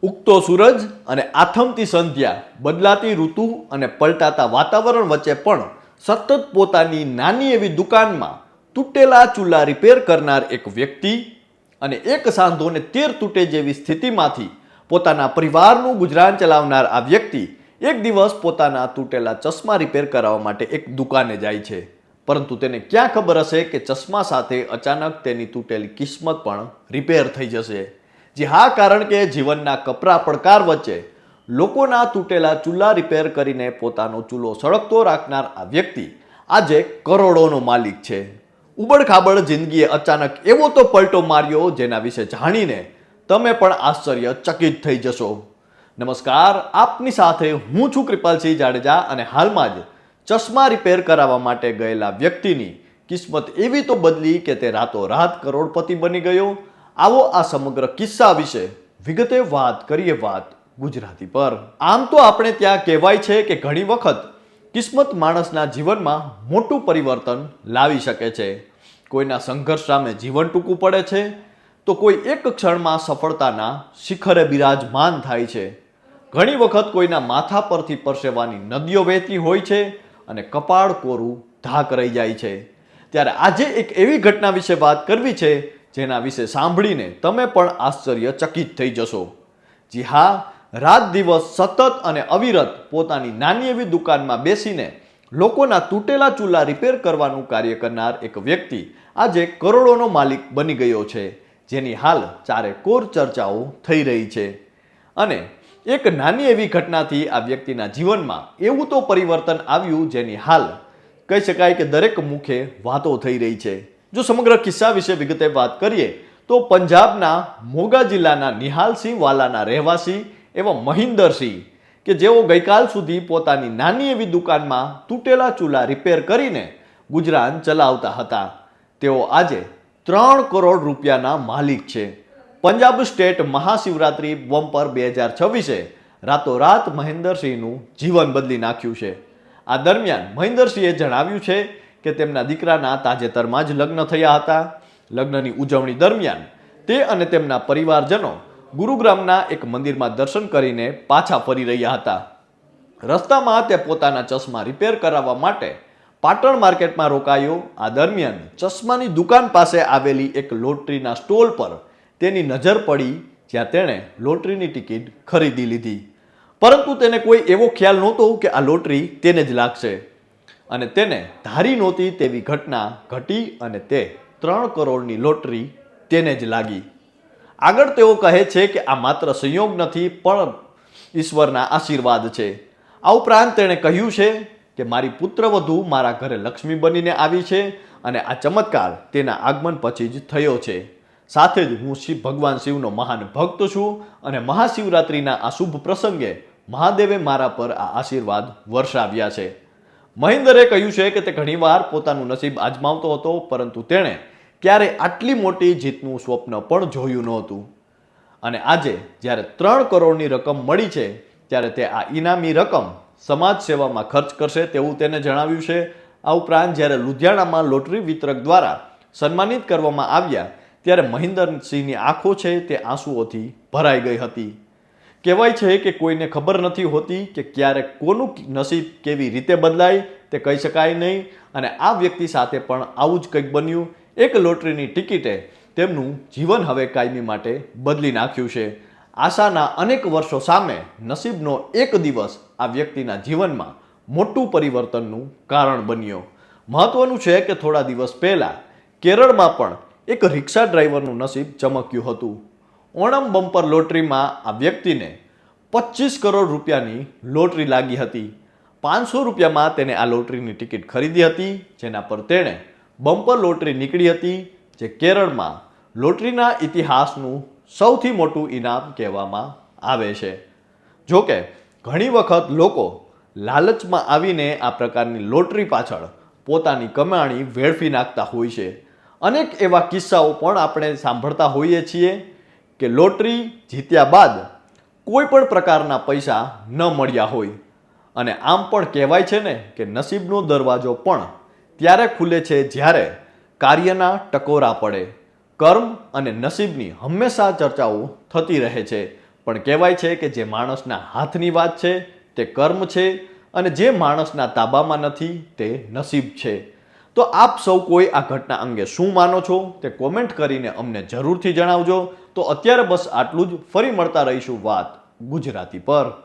ઉગતો સૂરજ અને આથમતી સંધ્યા, બદલાતી ઋતુ અને પલટાતા વાતાવરણ વચ્ચે પણ સતત પોતાની નાની એવી દુકાનમાં તૂટેલા ચૂલા રિપેર કરનાર એક વ્યક્તિ અને એક સાંધોને તેર તૂટે જેવી સ્થિતિમાંથી પોતાના પરિવારનું ગુજરાન ચલાવનાર આ વ્યક્તિ એક દિવસ પોતાના તૂટેલા ચશ્મા રિપેર કરાવવા માટે એક દુકાને જાય છે. પરંતુ તેને ક્યાં ખબર હશે કે ચશ્મા સાથે અચાનક તેની તૂટેલી કિસ્મત પણ રિપેર થઈ જશે. જી હા, કારણ કે જીવનના કપરા પડકાર વચ્ચે લોકોના તૂટેલા ચૂલા રિપેર કરીને પોતાનો ચૂલો સળગતો રાખનાર આ વ્યક્તિ આજે કરોડોનો માલિક છે. ઉબડખાબડ જિંદગીએ અચાનક એવો તો પલટો માર્યો જેના વિશે જાણીને તમે પણ આશ્ચર્યચકિત થઈ જશો. નમસ્કાર, આપની સાથે હું છું કૃપાલસિંહ જાડેજા અને હાલમાં જ ચશ્મા રિપેર કરાવવા માટે ગયેલા વ્યક્તિની કિસ્મત એવી તો બદલી કે તે રાતોરાત કરોડપતિ બની ગયો. આવો આ સમગ્ર કિસ્સા વિશે વિગતે વાત કરીએ વાત ગુજરાતી પર. આમ તો આપણે ત્યાં કહેવાય છે કે ઘણી વખત કિસ્મત માણસના જીવનમાં મોટું પરિવર્તન લાવી શકે છે. કોઈના સંઘર્ષ સામે જીવન ટૂંકું પડે છે તો કોઈ એક ક્ષણમાં સફળતાના શિખરે બિરાજમાન થાય છે. ઘણી વખત કોઈના માથા પરથી પરસેવાની નદીઓ વહેતી હોય છે અને કપાળ કોરું ધાક રહી જાય છે. ત્યારે આજે એક એવી ઘટના વિશે વાત કરવી છે જેના વિશે સાંભળીને તમે પણ આશ્ચર્યચકિત થઈ જશો. જી હા, રાત દિવસ સતત અને અવિરત પોતાની નાની એવી દુકાનમાં બેસીને લોકોના તૂટેલા ચૂલા રિપેર કરવાનું કાર્ય કરનાર એક વ્યક્તિ આજે કરોડોનો માલિક બની ગયો છે, જેની હાલ ચારેકોર ચર્ચાઓ થઈ રહી છે. અને એક નાની એવી ઘટનાથી આ વ્યક્તિના જીવનમાં એવું તો પરિવર્તન આવ્યું જેની હાલ કહી શકાય કે દરેક મુખે વાતો થઈ રહી છે. જો સમગ્ર કિસ્સા વિશે વિગતે વાત કરીએ તો પંજાબના મોગા જિલ્લાના નિહાલસિંહ વાલાના રહેવાસી એવા મહિન્દરસિંહ કે જેઓ ગઈકાલ સુધી પોતાની નાની એવી દુકાનમાં તૂટેલા ચૂલા રિપેર કરીને ગુજરાન ચલાવતા હતા, તેઓ આજે 3 કરોડ રૂપિયાના માલિક છે. પંજાબ સ્ટેટ મહાશિવરાત્રી બમ્પર 2026એ રાતોરાત મહેન્દરસિંહનું જીવન બદલી નાખ્યું છે. આ દરમિયાન મહેન્દરસિંહે જણાવ્યું છે કે તેમના દીકરાના તાજેતરમાં જ લગ્ન થયા હતા. લગ્નની ઉજવણી દરમિયાન તે અને તેમના પરિવારજનો ગુરુગ્રામના એક મંદિરમાં દર્શન કરીને પાછા ફરી રહ્યા હતા. રસ્તામાં તે પોતાના ચશ્મા રિપેર કરાવવા માટે પાટણ માર્કેટમાં રોકાયો. આ દરમિયાન ચશ્માની દુકાન પાસે આવેલી એક લોટરીના સ્ટોલ પર તેની નજર પડી, જ્યાં તેણે લોટરીની ટિકિટ ખરીદી લીધી. પરંતુ તેને કોઈ એવો ખ્યાલ નહોતો કે આ લોટરી તેને જ લાગશે અને તેને ધારી નહોતી તેવી ઘટના ઘટી અને તે 3 કરોડની લોટરી તેને જ લાગી. આગળ તેઓ કહે છે કે આ માત્ર સંયોગ નથી પણ ઈશ્વરના આશીર્વાદ છે. આ ઉપરાંત તેણે કહ્યું છે કે મારી પુત્રવધુ મારા ઘરે લક્ષ્મી બનીને આવી છે અને આ ચમત્કાર તેના આગમન પછી જ થયો છે. સાથે જ હું ભગવાન શિવનો મહાન ભક્ત છું અને મહાશિવરાત્રિના આ શુભ પ્રસંગે મહાદેવે મારા પર આ આશીર્વાદ વર્ષાવ્યા છે. મહિન્દરે કહ્યું છે કે તે ઘણીવાર પોતાનું નસીબ આજમાવતો હતો, પરંતુ તેણે ક્યારે આટલી મોટી જીતનું સ્વપ્ન પણ જોયું નહોતું. અને આજે જ્યારે 3 કરોડની રકમ મળી છે ત્યારે તે આ ઇનામી રકમ સમાજ સેવામાં ખર્ચ કરશે તેવું તેને જણાવ્યું છે. આ ઉપરાંત જ્યારે લુધિયાણામાં લોટરી વિતરક દ્વારા સન્માનિત કરવામાં આવ્યા ત્યારે મહિન્દરસિંહની આંખો છે તે આંસુઓથી ભરાઈ ગઈ હતી. કહેવાય છે કે કોઈને ખબર નથી હોતી કે ક્યારે કોનું નસીબ કેવી રીતે બદલાય તે કહી શકાય નહીં. અને આ વ્યક્તિ સાથે પણ આવું જ કંઈક બન્યું. એક લોટરીની ટિકિટે તેમનું જીવન હવે કાયમી માટે બદલી નાખ્યું છે. આશાના અનેક વર્ષો સામે નસીબનો એક દિવસ આ વ્યક્તિના જીવનમાં મોટું પરિવર્તનનું કારણ બન્યો. મહત્વનું છે કે થોડા દિવસ પહેલા કેરળમાં પણ એક રિક્ષા ડ્રાઈવરનું નસીબ ચમક્યું હતું. ઓણમ બમ્પર લોટરીમાં આ વ્યક્તિને 25 કરોડ રૂપિયાની લોટરી લાગી હતી. 500 રૂપિયામાં તેને આ લોટરીની ટિકિટ ખરીદી હતી, જેના પર તેણે બમ્પર લોટરી નીકળી હતી, જે કેરળમાં લોટરીના ઇતિહાસનું સૌથી મોટું ઇનામ કહેવામાં આવે છે. જોકે ઘણી વખત લોકો લાલચમાં આવીને આ પ્રકારની લોટરી પાછળ પોતાની કમાણી વેડફી નાખતા હોય છે. અનેક એવા કિસ્સાઓ પણ આપણે સાંભળતા હોઈએ છીએ કે લોટરી જીત્યા બાદ કોઈ પણ પ્રકારના પૈસા ન મળ્યા હોય. અને આમ પણ કહેવાય છે ને કે નસીબનો દરવાજો પણ ત્યારે ખુલે છે જ્યારે કાર્યના ટકોરા પડે. કર્મ અને નસીબની હંમેશા ચર્ચાઓ થતી રહે છે, પણ કહેવાય છે કે જે માણસના હાથની વાત છે તે કર્મ છે અને જે માણસના તાબામાં નથી તે નસીબ છે. તો આપ સૌ કોઈ આ ઘટના અંગે શું માનો છો તે કોમેન્ટ કરીને અમને જરૂરથી જણાવજો. તો અત્યારે બસ આટલું જ. ફરી મળતા રહીશું વાત ગુજરાતી પર.